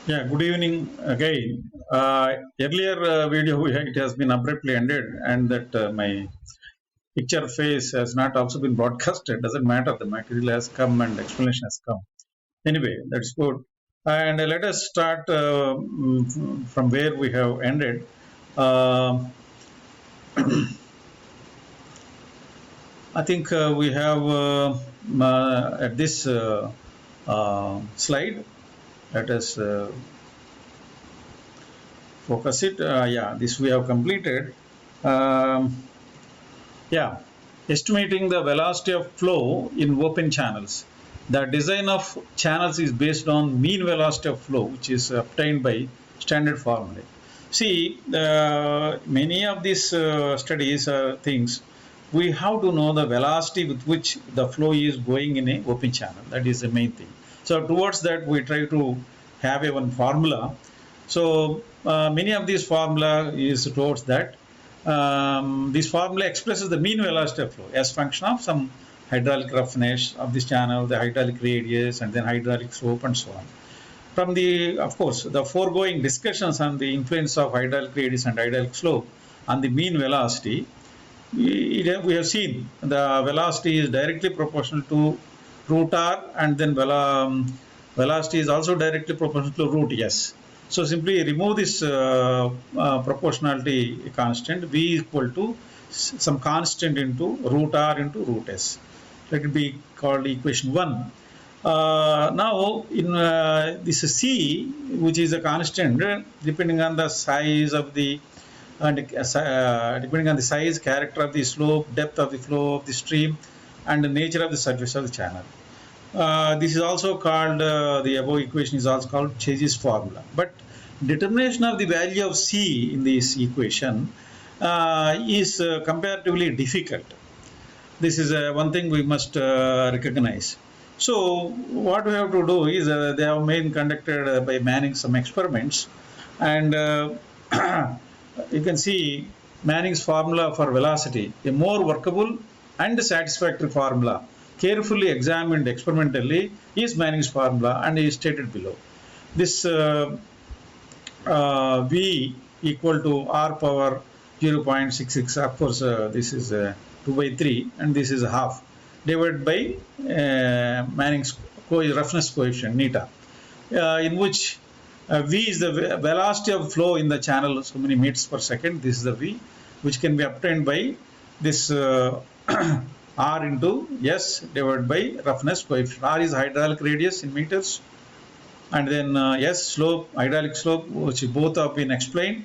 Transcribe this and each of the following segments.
Yeah, good evening again. Earlier video it has been abruptly ended, and that my picture face has not also been broadcasted. Doesn't matter. The material has come and explanation has come. Anyway, that's good. And let us start from where we have ended. Uh, I think we have at this slide. Let us focus it. Yeah, this we have completed. Um, Yeah, estimating the velocity of flow in open channels. The design of channels is based on mean velocity of flow, which is obtained by standard formula. See, many of these studies things, we have to know the velocity with which the flow is going in a open channel. That is the main thing. So towards that, we try to have a one formula. So many of these formula is towards that. This formula expresses the mean velocity of flow as function of some hydraulic roughness of this channel, the hydraulic radius, and then hydraulic slope, and so on. From the, of course, the foregoing discussions on the influence of hydraulic radius and hydraulic slope on the mean velocity, we have seen the velocity is directly proportional to root r, and then velocity is also directly proportional to root s. So simply remove this proportionality constant, v equal to some constant into root r into root s. Let it be called equation 1. Now, in this c, which is a constant, depending on the size of the and depending on the size, character of the slope, depth of the flow of the stream, and the nature of the surface of the channel. This is also called, the above equation is also called Chase's formula. But determination of the value of C in this equation is comparatively difficult. This is one thing we must recognize. So what we have to do is they have been conducted by Manning some experiments, and you can see Manning's formula for velocity, a more workable and satisfactory formula, carefully examined experimentally, is Manning's formula and is stated below. This V equal to R power 0.66. Of course, this is 2 by 3, and this is half, divided by Manning's roughness coefficient, neta, in which V is the velocity of flow in the channel, so many meters per second. This is the V, which can be obtained by this R into S divided by roughness coefficient. R is hydraulic radius in meters, and then S slope, hydraulic slope, which both have been explained.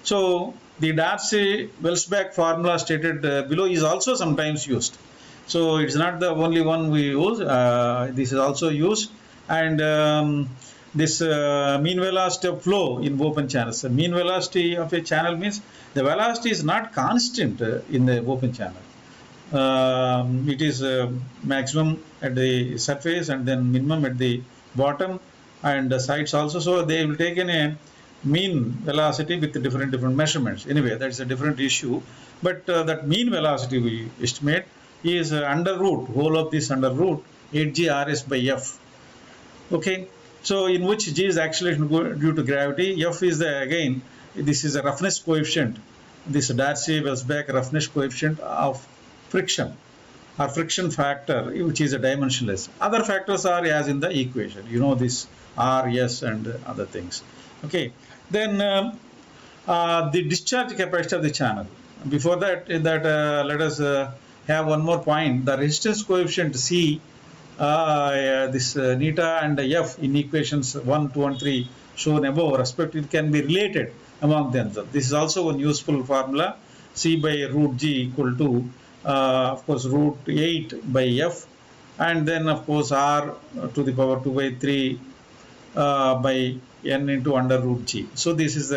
So the Darcy-Weisbach formula stated below is also sometimes used. So it's not the only one we use. This is also used, and this mean velocity of flow in open channels. The mean velocity of a channel means the velocity is not constant in the open channel. It is maximum at the surface and then minimum at the bottom and the sides also. So they will take in a mean velocity with different measurements. Anyway, that's a different issue. But that mean velocity we estimate is under root, whole of this under root 8g rs by f. Okay. So in which g is acceleration due to gravity, f is the, again, this is a roughness coefficient, this Darcy-Weisbach roughness coefficient of friction or friction factor, which is a dimensionless. Other factors are as in the equation, you know, this R, S, and other things. Okay, then the discharge capacity of the channel. Before that, let us have one more point. The resistance coefficient C, this neta and F in equations 1, 2, and 3 shown above respectively can be related among themselves. This is also one useful formula. C by root G equal to, of course, root 8 by F, and then of course R to the power 2 by 3 by N into under root G. So this is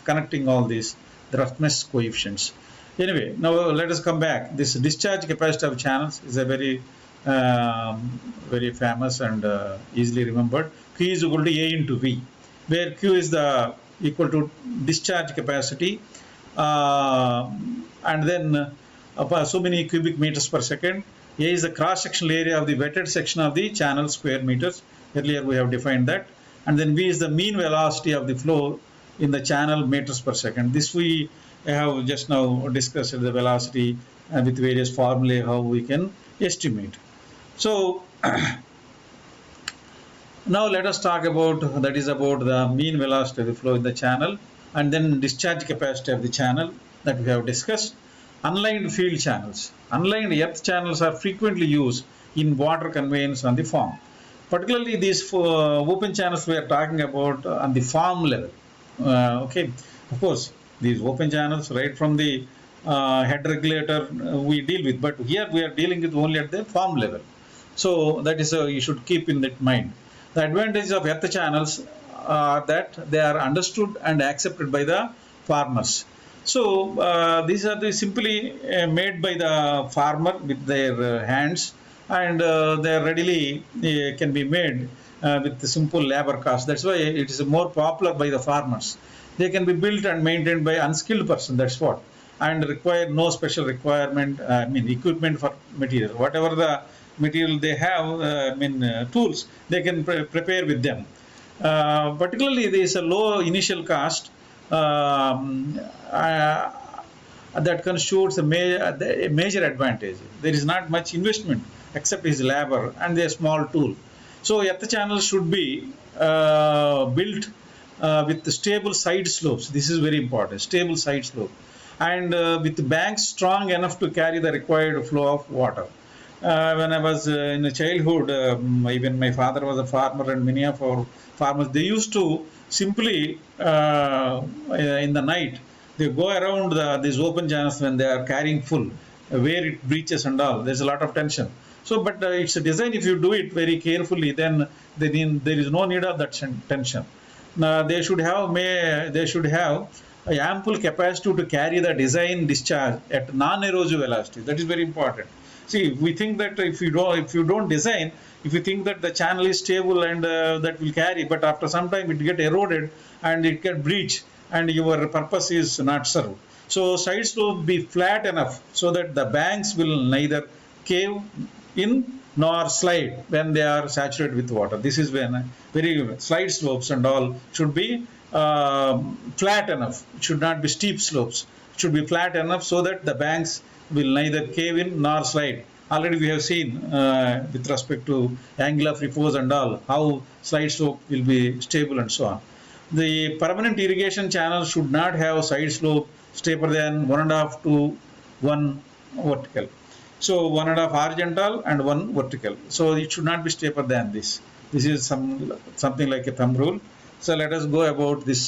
connecting all these, the roughness coefficients. Anyway, now let us come back. This discharge capacity of channels is a very very famous and easily remembered. Q is equal to A into V, where Q is the equal to discharge capacity, and then so many cubic meters per second. A is the cross-sectional area of the wetted section of the channel, square meters. Earlier we have defined that. and then V is the mean velocity of the flow in the channel meters per second. This we have just now discussed the velocity with various formulae how we can estimate. So now let us talk about the mean velocity of the flow in the channel, and then discharge capacity of the channel that we have discussed. Unlined field channels. Unlined earth channels are frequently used in water conveyance on the farm. Particularly these open channels we are talking about on the farm level. Okay, of course, these open channels right from the head regulator we deal with, but here we are dealing with only at the farm level. So that is you should keep in that mind. The advantage of earth channels are that they are understood and accepted by the farmers. So these are simply made by the farmer with their hands, and they are readily can be made with the simple labor cost. That's why it is more popular by the farmers. They can be built and maintained by unskilled person. That's what, and require no special requirement. Equipment for material. Whatever the material they have, tools they can prepare with them. Particularly, there is a low initial cost. That constitutes a major advantage. There is not much investment except his labor and a small tool. So earth channels should be built with stable side slopes. This is very important. Stable side slope, and with banks strong enough to carry the required flow of water. When I was in the childhood, even my father was a farmer, and many of our farmers, they used to simply in the night they go around these open channels when they are carrying full, where it breaches and all. There's a lot of tension. So, but it's a design. If you do it very carefully, then there is no need of that tension. They should have ample capacity to carry the design discharge at non-erosive velocity. That is very important. See, we think that if you don't design, if you think that the channel is stable and that will carry, but after some time it get eroded and it get breached, and your purpose is not served. So side slope be flat enough so that the banks will neither cave in nor slide when they are saturated with water. This is when very slide slopes and all should be flat enough. It should not be steep slopes. It should be flat enough so that the banks will neither cave in nor slide. Already we have seen with respect to angle of repose and all how slide slope will be stable and so on. The permanent irrigation channel should not have side slope steeper than 1.5 to 1 vertical. So 1.5 horizontal and 1 vertical. So it should not be steeper than this. This is something like a thumb rule. So let us go about this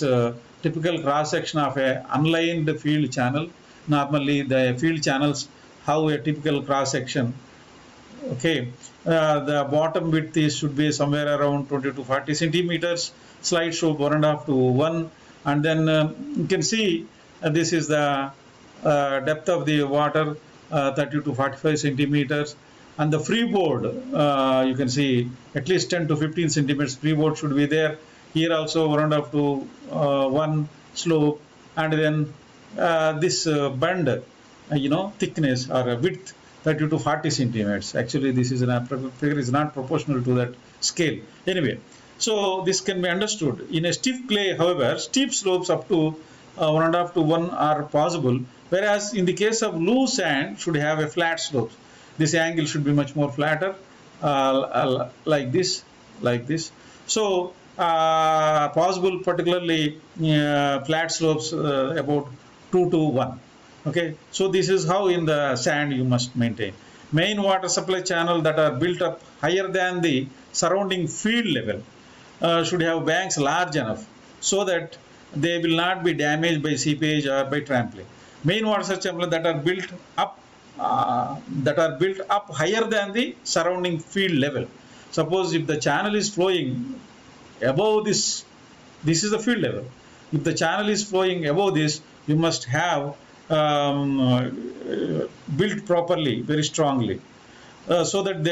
typical cross section of a unlined field channel. Normally the field channels have a typical cross section. Okay, the bottom width should be somewhere around 20 to 40 centimeters. Slide slope 1.5 to 1, and then you can see this is the depth of the water 30 to 45 centimeters, and the freeboard you can see at least 10 to 15 centimeters freeboard should be there. Here also 1.5 to 1 slope, and then this band thickness or width 30 to 40 centimeters. Actually this is figure is not proportional to that scale. Anyway, so this can be understood. In a stiff clay, however, steep slopes up to 1.5 to 1 are possible, whereas in the case of loose sand should have a flat slope. This angle should be much more flatter, like this. So possible particularly flat slopes about 2 to 1. Okay, so this is how in the sand you must maintain. Main water supply channel that are built up higher than the surrounding field level should have banks large enough so that they will not be damaged by seepage or by trampling. Main water supply channels that are built up higher than the surrounding field level. Suppose if the channel is flowing above this is the field level. If the channel is flowing above this, you must have built properly, very strongly, so that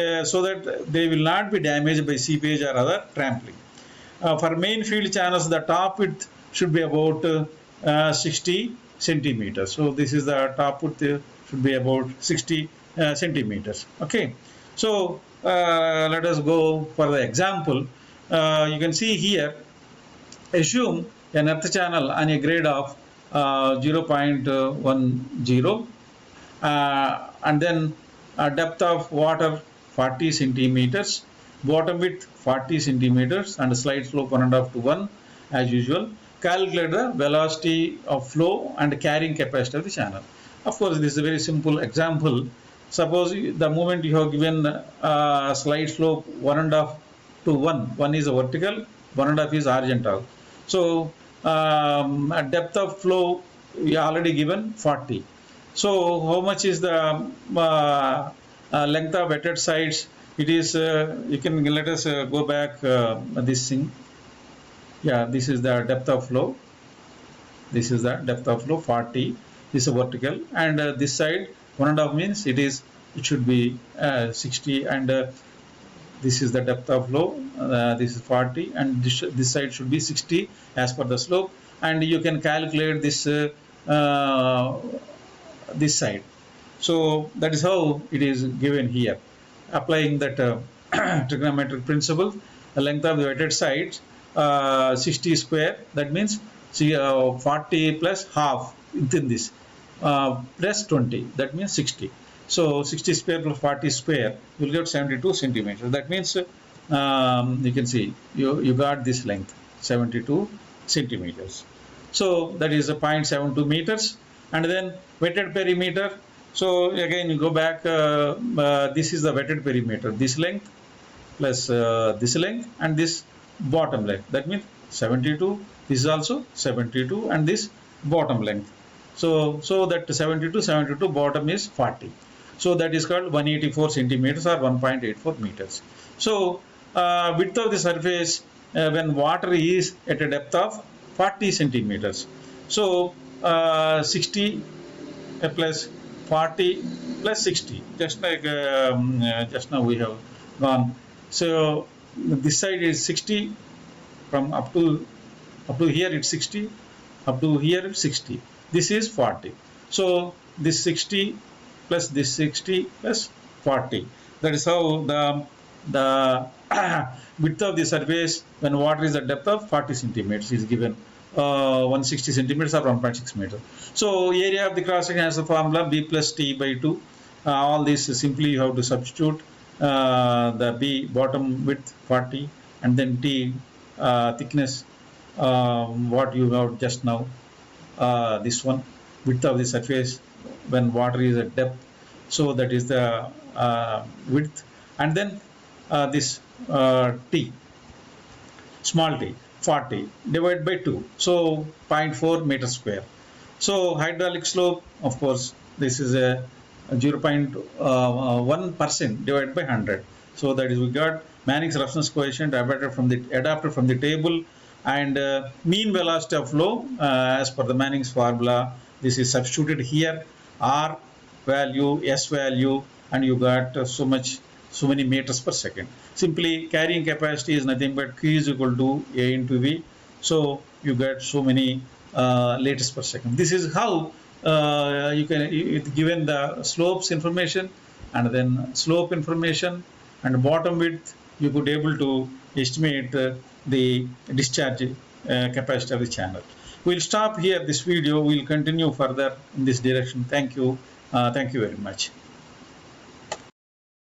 they will not be damaged by seepage or other trampling. For main field channels, the top width should be about 60 centimeters. So this is the top width should be about 60 centimeters. Okay. So let us go for the example. you can see here, assume an earth channel on a grade of 0.10, and then depth of water 40 centimeters, bottom width 40 centimeters, and slide slope 1.5 to 1 as usual. Calculate the velocity of flow and carrying capacity of the channel. Of course, this is a very simple example. Suppose the moment you have given slide slope 1.5 to 1, 1 is a vertical, 1.5 is horizontal. So depth of flow we already given 40. So how much is the length of wetted sides? It is, you can let us go back this thing. Yeah, this is the depth of flow. This is the depth of flow 40. This is vertical, and this side 1.5 means it should be 60, and this is the depth of flow. This is 40, and this side should be 60 as per the slope, and you can calculate this this side. So that is how it is given here. Applying that trigonometric principle, the length of the wetted sides 60 square, that means 40 plus half within this plus 20, that means 60. So 60 square plus 40 square, you will get 72 centimeters. That means you can see you got this length 72 centimeters. So that is a 0.72 meters. And then wetted perimeter. So again you go back, this is the wetted perimeter, this length plus this length and this bottom length, that means 72, this is also 72, and this bottom length. So that 72 bottom is 40. So that is called 184 centimeters or 1.84 meters. So width of the surface when water is at a depth of 40 centimeters. So 60 plus 40 plus 60, just like just now we have gone. So this side is 60, from up to here it's 60, up to here it's 60. This is 40. So this 60 plus this 60 plus 40. That is how the width of the surface when water is at depth of 40 centimeters is given. 160 centimeters or 1.6 meter. So area of the cross section has the formula B plus T by 2. All this simply you have to substitute the B bottom width 40 and then T thickness what you have just now, this one width of the surface when water is at depth. So that is the width, and then this T, small t, 40 divided by 2, so 0.4 meter square. So hydraulic slope, of course, this is a 0.1% divided by 100. So that is we got Manning's roughness coefficient adapted from the table, and mean velocity of flow as per the Manning's formula. This is substituted here, R value, S value, and you got so many meters per second. Simply carrying capacity is nothing but Q is equal to A into V. So you get so many liters per second. This is how you can, given the slopes information and then slope information and bottom width, you could able to estimate the discharge capacity of the channel. We'll stop here this video. We'll continue further in this direction. Thank you. Thank you very much.